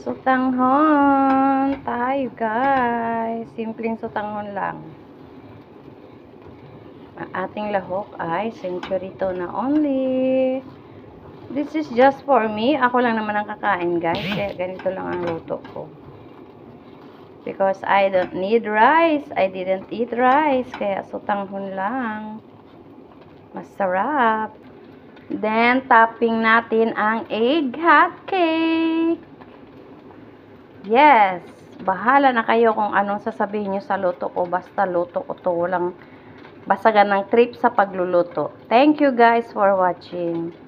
Sutanghon tayo, guys. Simpleng sutanghon lang. Ang ating lahok ay century na only. This is just for me. Ako lang naman ang kakain, guys. Kaya ganito lang ang luto ko. Because I don't need rice. I didn't eat rice. Kaya sutanghon lang. Masarap. Then, topping natin ang egg hot cake. Yes. Bahala na kayo kung anong sasabihin nyo sa luto ko. Basta luto ko to. Walang basagan ng trip sa pagluluto. Thank you guys for watching.